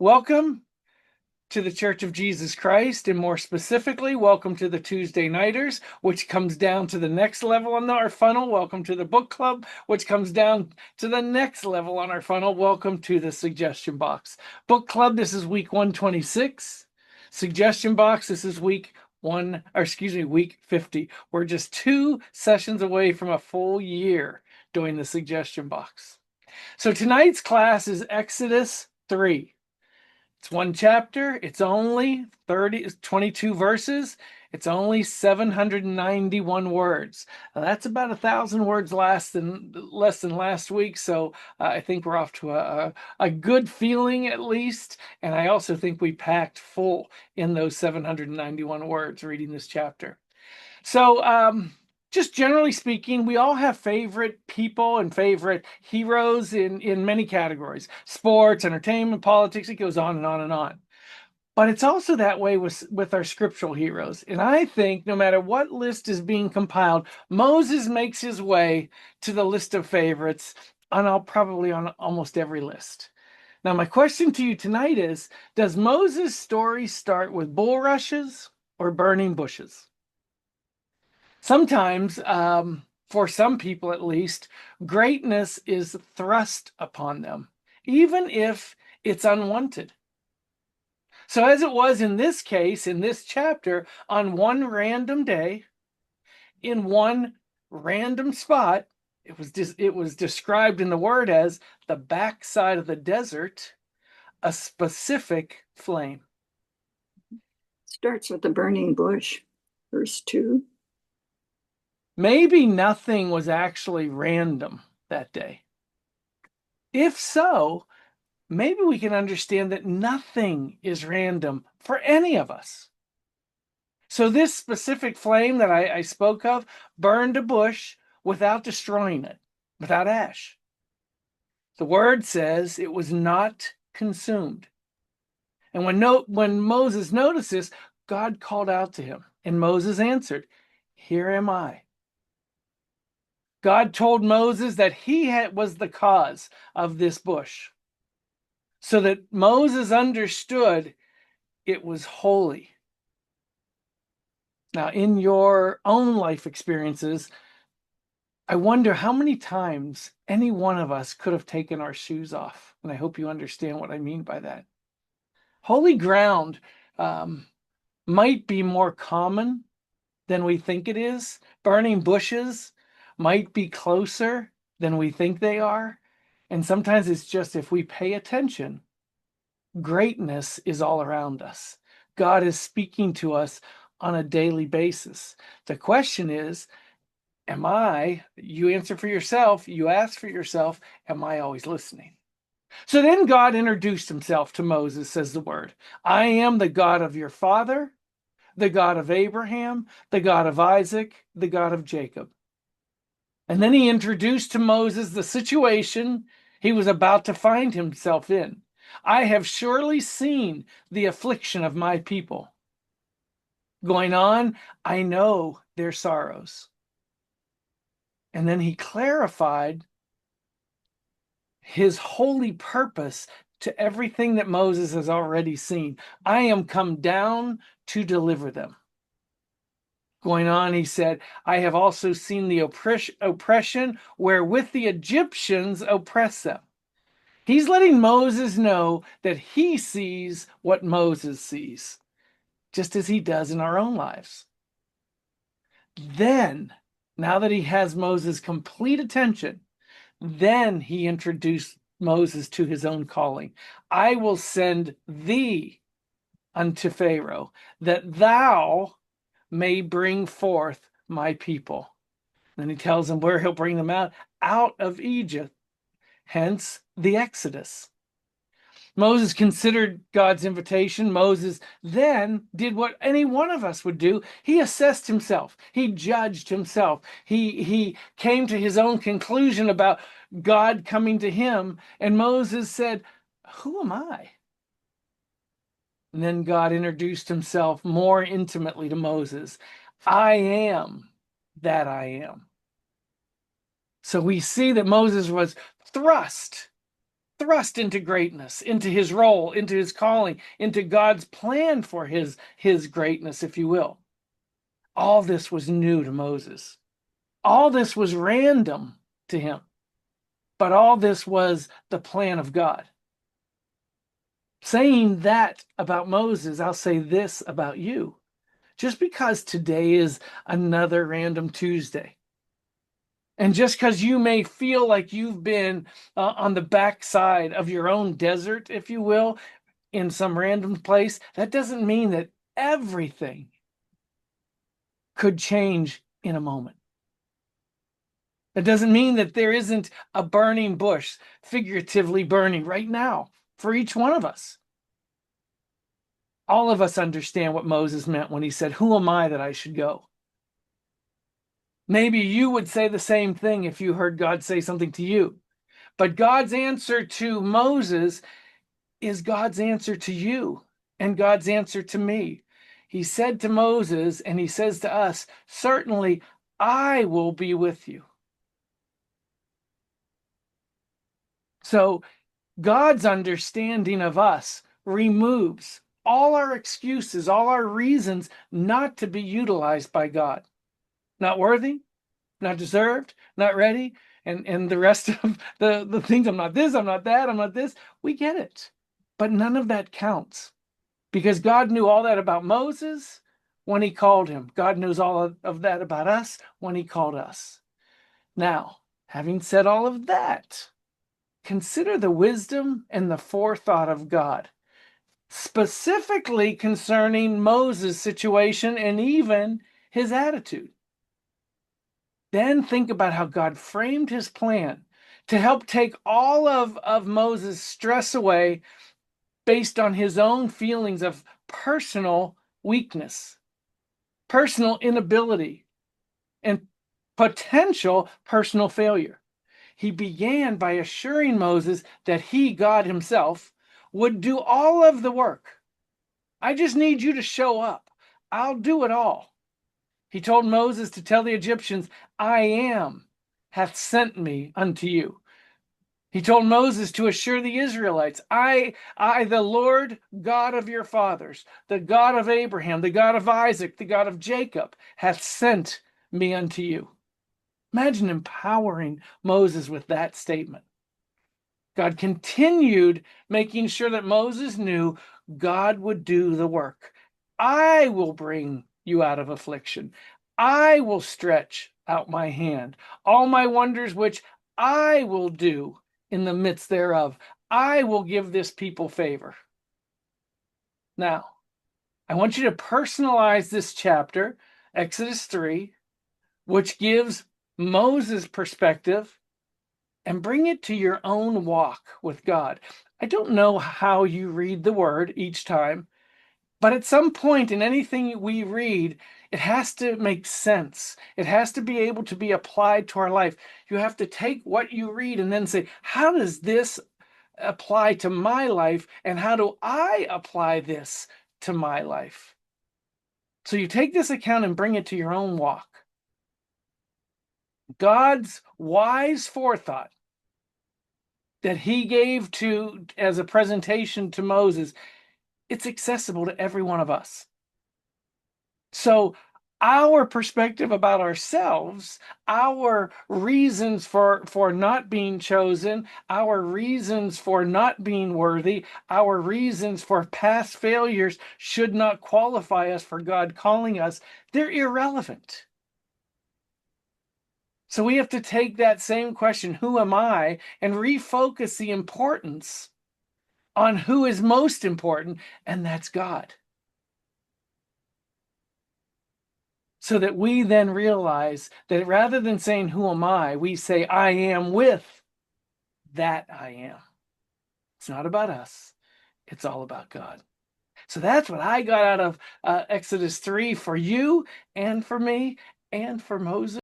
Welcome to the Church of Jesus Christ, and more specifically, welcome to the Tuesday Nighters, which comes down to the next level on our funnel. Welcome to the Book Club, which comes down to the next level on our funnel. Welcome to the Suggestion Box. Book Club, this is week 126. Suggestion Box, this is week 50. We're just 2 sessions away from a full year doing the Suggestion Box. So tonight's class is Exodus 3. It's one chapter. It's only 22 verses. It's only 791 words. Now, that's about 1,000 words less than last week. So I think we're off to a good feeling at least. And I also think we packed full in those 791 words reading this chapter. So just generally speaking, we all have favorite people and favorite heroes in many categories: sports, entertainment, politics. It goes on and on and on. But it's also that way with our scriptural heroes. And I think no matter what list is being compiled, Moses makes his way to the list of favorites probably on almost every list. Now, my question to you tonight is, does Moses' story start with bulrushes or burning bushes? Sometimes, for some people at least, greatness is thrust upon them, even if it's unwanted. So as it was in this case, in this chapter, on one random day, in one random spot, it was described in the word as the backside of the desert, a specific flame. Starts with the burning bush, verse 2. Maybe nothing was actually random that day. If so, maybe we can understand that nothing is random for any of us. So this specific flame that I spoke of burned a bush without destroying it, without ash. The word says it was not consumed. And when Moses noticed this, God called out to him, and Moses answered, "Here am I." God told Moses that he was the cause of this bush, so that Moses understood it was holy. Now, in your own life experiences, I wonder how many times any one of us could have taken our shoes off. And I hope you understand what I mean by that. Holy ground might be more common than we think it is. Burning bushes might be closer than we think they are. And sometimes it's just, if we pay attention, greatness is all around us. God is speaking to us on a daily basis. The question is, you answer for yourself, you ask for yourself, am I always listening? So then God introduced himself to Moses, says the word. I am the God of your father, the God of Abraham, the God of Isaac, the God of Jacob. And then he introduced to Moses the situation he was about to find himself in. I have surely seen the affliction of my people going on. I know their sorrows. And then he clarified his holy purpose to everything that Moses has already seen. I am come down to deliver them. Going on, he said, I have also seen the oppression wherewith the Egyptians oppress them. He's letting Moses know that he sees what Moses sees, just as he does in our own lives. Then, now that he has Moses' complete attention, then he introduced Moses to his own calling. I will send thee unto Pharaoh, that thou may bring forth my people. Then he tells him where he'll bring them out of Egypt, hence the Exodus. Moses considered God's invitation. Moses then did what any one of us would do. He assessed himself. He judged himself. He came to his own conclusion about God coming to him. And Moses said, who am I? And then God introduced himself more intimately to Moses. I am that I am. So we see that Moses was thrust thrust into greatness, into his role, into his calling, into God's plan for his greatness, if you will. All this was new to Moses. All this was random to him. But all this was the plan of God. Saying that about Moses, I'll say this about you. Just because today is another random Tuesday, and just because you may feel like you've been on the backside of your own desert, if you will, in some random place, that doesn't mean that everything could change in a moment. It doesn't mean that there isn't a burning bush, figuratively burning right now for each one of us. All of us understand what Moses meant when he said, "Who am I that I should go?" Maybe you would say the same thing if you heard God say something to you. But God's answer to Moses is God's answer to you and God's answer to me. He said to Moses, and he says to us, "Certainly I will be with you." So God's understanding of us removes all our excuses, all our reasons not to be utilized by God. Not worthy, not deserved, not ready, and the rest of the things. I'm not this, I'm not that, I'm not this. We get it. But none of that counts, because God knew all that about Moses when he called him. God knows all of that about us when he called us. Now, having said all of that, consider the wisdom and the forethought of God, specifically concerning Moses' situation and even his attitude. Then think about how God framed his plan to help take all of Moses' stress away based on his own feelings of personal weakness, personal inability, and potential personal failure. He began by assuring Moses that he, God himself, would do all of the work. I just need you to show up. I'll do it all. He told Moses to tell the Egyptians, "I am hath sent me unto you." He told Moses to assure the Israelites, I, the Lord God of your fathers, the God of Abraham, the God of Isaac, the God of Jacob, hath sent me unto you. Imagine empowering Moses with that statement. God continued making sure that Moses knew God would do the work. I will bring you out of affliction. I will stretch out my hand. All my wonders which I will do in the midst thereof, I will give this people favor. Now, I want you to personalize this chapter, Exodus 3, which gives Moses' perspective, and bring it to your own walk with God. I don't know how you read the word each time, but at some point in anything we read, it has to make sense. It has to be able to be applied to our life. You have to take what you read and then say, how does this apply to my life, and how do I apply this to my life? So you take this account and bring it to your own walk. God's wise forethought that he gave to as a presentation to Moses, it's accessible to every one of us. So our perspective about ourselves, our reasons for not being chosen, our reasons for not being worthy, our reasons for past failures should not qualify us for God calling us. They're irrelevant. So we have to take that same question, who am I, and refocus the importance on who is most important, and that's God. So that we then realize that rather than saying, who am I, we say, I am with that I am. It's not about us. It's all about God. So that's what I got out of Exodus 3 for you and for me and for Moses.